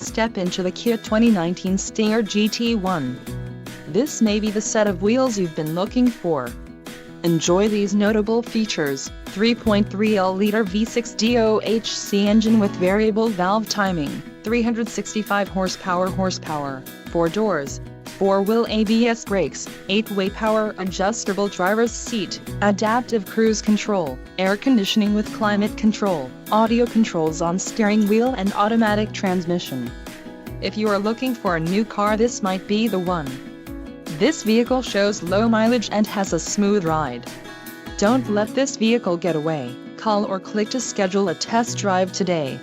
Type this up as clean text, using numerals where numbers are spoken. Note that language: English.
Step into the Kia 2019 Stinger GT1. This may be the set of wheels you've been looking for. Enjoy these notable features: 3.3L-liter V6 DOHC engine with variable valve timing, 365 horsepower, 4 doors, 4-wheel ABS brakes, 8-way power adjustable driver's seat, adaptive cruise control, air conditioning with climate control, audio controls on steering wheel and automatic transmission. If you are looking for a new car, this might be the one. This vehicle shows low mileage and has a smooth ride. Don't let this vehicle get away. Call or click to schedule a test drive today.